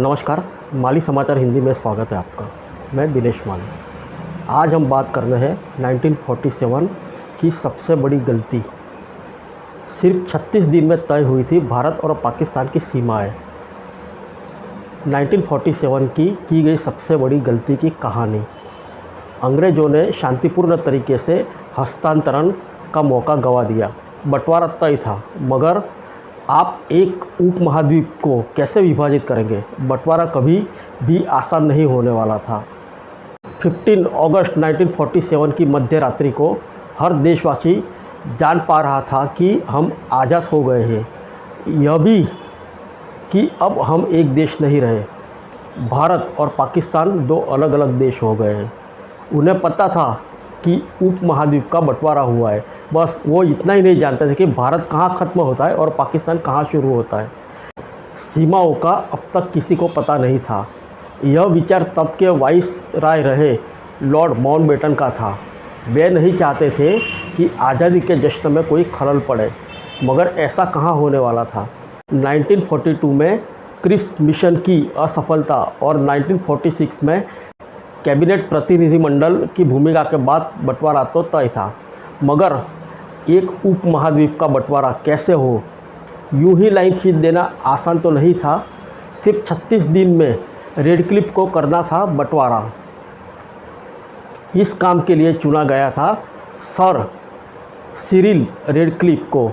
नमस्कार, माली समाचार हिंदी में स्वागत है आपका। मैं दिनेश माली। आज हम बात कर रहे हैं 1947 की सबसे बड़ी गलती। सिर्फ 36 दिन में तय हुई थी भारत और पाकिस्तान की सीमाएं। 1947 की गई सबसे बड़ी गलती की कहानी। अंग्रेज़ों ने शांतिपूर्ण तरीके से हस्तांतरण का मौका गंवा दिया। बंटवारा तय था, मगर आप एक उपमहाद्वीप को कैसे विभाजित करेंगे? बंटवारा कभी भी आसान नहीं होने वाला था। 15 अगस्त 1947 की मध्य रात्रि को हर देशवासी जान पा रहा था कि हम आज़ाद हो गए हैं। यह भी कि अब हम एक देश नहीं रहे। भारत और पाकिस्तान दो अलग अलग देश हो गए हैं। उन्हें पता था कि उपमहाद्वीप का बंटवारा हुआ है, बस वो इतना ही नहीं जानते थे कि भारत कहाँ ख़त्म होता है और पाकिस्तान कहाँ शुरू होता है। सीमाओं का अब तक किसी को पता नहीं था। यह विचार तब के वाइसराय रहे लॉर्ड माउंटबेटन का था। वे नहीं चाहते थे कि आज़ादी के जश्न में कोई खलल पड़े, मगर ऐसा कहाँ होने वाला था। 1942 में क्रिप्स मिशन की असफलता और 1946 में कैबिनेट प्रतिनिधिमंडल की भूमिका के बाद बंटवारा तो तय था, मगर एक उपमहाद्वीप का बंटवारा कैसे हो, यूं ही लाइन खींच देना आसान तो नहीं था। सिर्फ 36 दिन में रेडक्लिफ को करना था बंटवारा। इस काम के लिए चुना गया था सर सिरिल रेडक्लिफ को।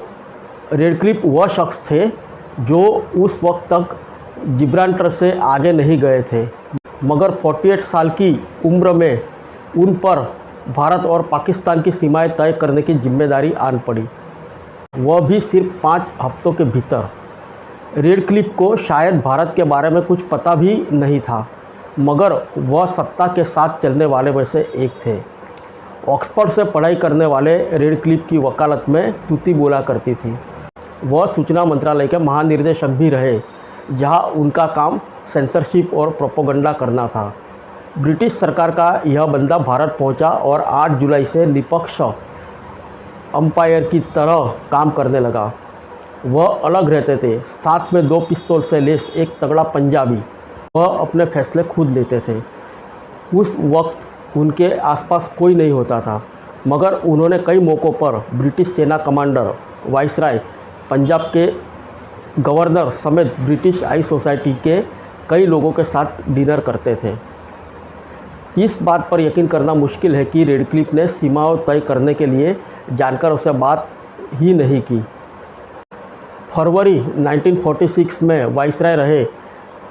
रेडक्लिफ वह शख्स थे जो उस वक्त तक जिब्राल्टर से आगे नहीं गए थे, मगर 48 साल की उम्र में उन पर भारत और पाकिस्तान की सीमाएं तय करने की जिम्मेदारी आन पड़ी, वह भी सिर्फ 5 हफ्तों के भीतर। रेडक्लिफ को शायद भारत के बारे में कुछ पता भी नहीं था, मगर वह सत्ता के साथ चलने वाले में से एक थे। ऑक्सफोर्ड से पढ़ाई करने वाले रेडक्लिफ की वकालत में तूती बोला करती थी। वह सूचना मंत्रालय के महानिदेशक भी रहे, जहां उनका काम सेंसरशिप और प्रोपेगेंडा करना था। ब्रिटिश सरकार का यह बंदा भारत पहुंचा और 8 जुलाई से निष्पक्ष अंपायर की तरह काम करने लगा। वह अलग रहते थे, साथ में 2 पिस्तौल से लैस एक तगड़ा पंजाबी। वह अपने फैसले खुद लेते थे। उस वक्त उनके आसपास कोई नहीं होता था, मगर उन्होंने कई मौक़ों पर ब्रिटिश सेना कमांडर, वाइसराय, पंजाब के गवर्नर समेत ब्रिटिश हाई सोसाइटी के कई लोगों के साथ डिनर करते थे। इस बात पर यकीन करना मुश्किल है कि रेडक्लिफ ने सीमाओं तय करने के लिए जानकर उससे बात ही नहीं की। फरवरी 1946 में वाइसराय रहे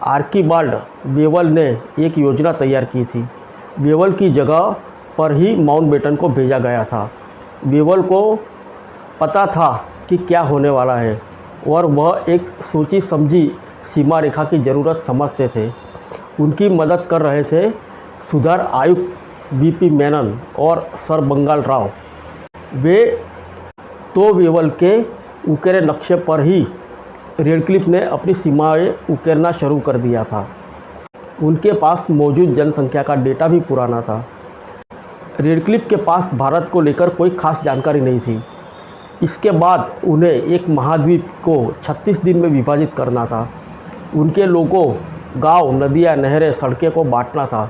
आर्कीबाल्ड वेवल ने एक योजना तैयार की थी। वेवल की जगह पर ही माउंटबेटन को भेजा गया था। वेवल को पता था कि क्या होने वाला है और वह एक सोची समझी सीमा रेखा की ज़रूरत समझते थे। उनकी मदद कर रहे थे सुधार आयुक्त बीपी मेनन और सर बंगाल राव। वे तो वेवल के उकेरे नक्शे पर ही रेडक्लिफ ने अपनी सीमाएं उकेरना शुरू कर दिया था। उनके पास मौजूद जनसंख्या का डेटा भी पुराना था। रेडक्लिफ के पास भारत को लेकर कोई खास जानकारी नहीं थी। इसके बाद उन्हें एक महाद्वीप को 36 दिन में विभाजित करना था। उनके लोगों, गांव, नदियां, नहरें, सड़कें को बांटना था।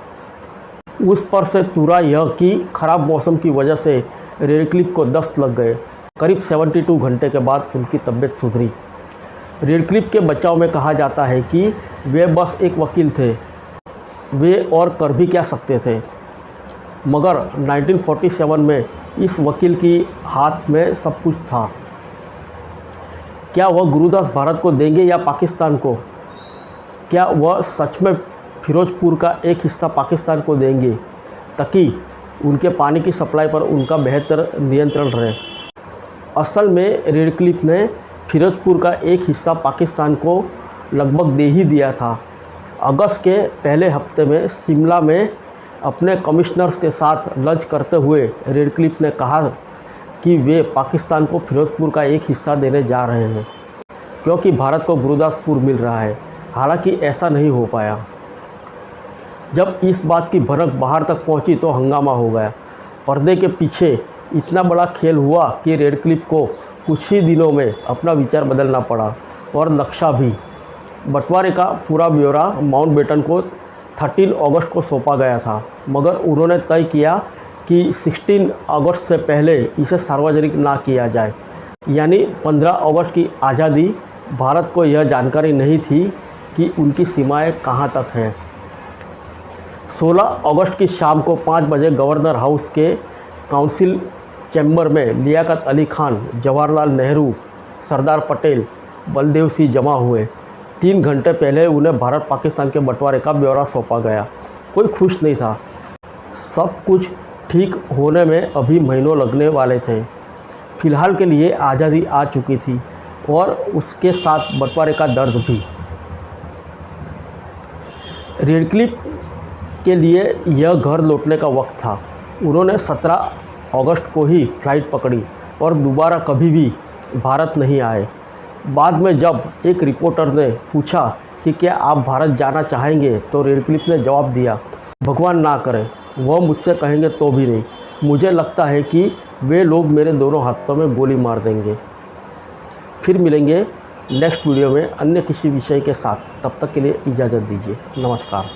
उस पर से तुरा यह कि खराब मौसम की वजह से रेडक्लिफ को दस्त लग गए। करीब 72 घंटे के बाद उनकी तबीयत सुधरी। रेडक्लिफ के बचाव में कहा जाता है कि वे बस एक वकील थे। वे और कर भी क्या सकते थे, मगर 1947 में इस वकील की हाथ में सब कुछ था। क्या वह गुरुदास भारत को देंगे या पाकिस्तान को? क्या वह सच में फिरोजपुर का एक हिस्सा पाकिस्तान को देंगे ताकि उनके पानी की सप्लाई पर उनका बेहतर नियंत्रण रहे? असल में रेडक्लिफ ने फिरोजपुर का एक हिस्सा पाकिस्तान को लगभग दे ही दिया था। अगस्त के पहले हफ्ते में शिमला में अपने कमिश्नर्स के साथ लंच करते हुए रेडक्लिफ ने कहा कि वे पाकिस्तान को फिरोजपुर का एक हिस्सा देने जा रहे हैं, क्योंकि भारत को गुरुदासपुर मिल रहा है। हालांकि ऐसा नहीं हो पाया। जब इस बात की भनक बाहर तक पहुंची तो हंगामा हो गया। पर्दे के पीछे इतना बड़ा खेल हुआ कि रेडक्लिफ को कुछ ही दिनों में अपना विचार बदलना पड़ा और नक्शा भी। बंटवारे का पूरा ब्यौरा माउंटबेटन को 13 अगस्त को सौंपा गया था, मगर उन्होंने तय किया कि 16 अगस्त से पहले इसे सार्वजनिक ना किया जाए। यानी 15 अगस्त की आज़ादी भारत को यह जानकारी नहीं थी कि उनकी सीमाएं कहां तक हैं। 16 अगस्त की शाम को 5 बजे गवर्नर हाउस के काउंसिल चैम्बर में लियाकत अली खान, जवाहरलाल नेहरू, सरदार पटेल, बलदेव सिंह जमा हुए। 3 घंटे पहले उन्हें भारत पाकिस्तान के बंटवारे का ब्यौरा सौंपा गया। कोई खुश नहीं था। सब कुछ ठीक होने में अभी महीनों लगने वाले थे। फिलहाल के लिए आज़ादी आ चुकी थी और उसके साथ बंटवारे का दर्द भी। रेडक्लिफ के लिए यह घर लौटने का वक्त था। उन्होंने 17 अगस्त को ही फ्लाइट पकड़ी और दोबारा कभी भी भारत नहीं आए। बाद में जब एक रिपोर्टर ने पूछा कि क्या आप भारत जाना चाहेंगे, तो रेडक्लिफ ने जवाब दिया, भगवान ना करे, वह मुझसे कहेंगे तो भी नहीं। मुझे लगता है कि वे लोग मेरे दोनों हाथों में गोली मार देंगे। फिर मिलेंगे नेक्स्ट वीडियो में अन्य किसी विषय के साथ। तब तक के लिए इजाज़त दीजिए। नमस्कार।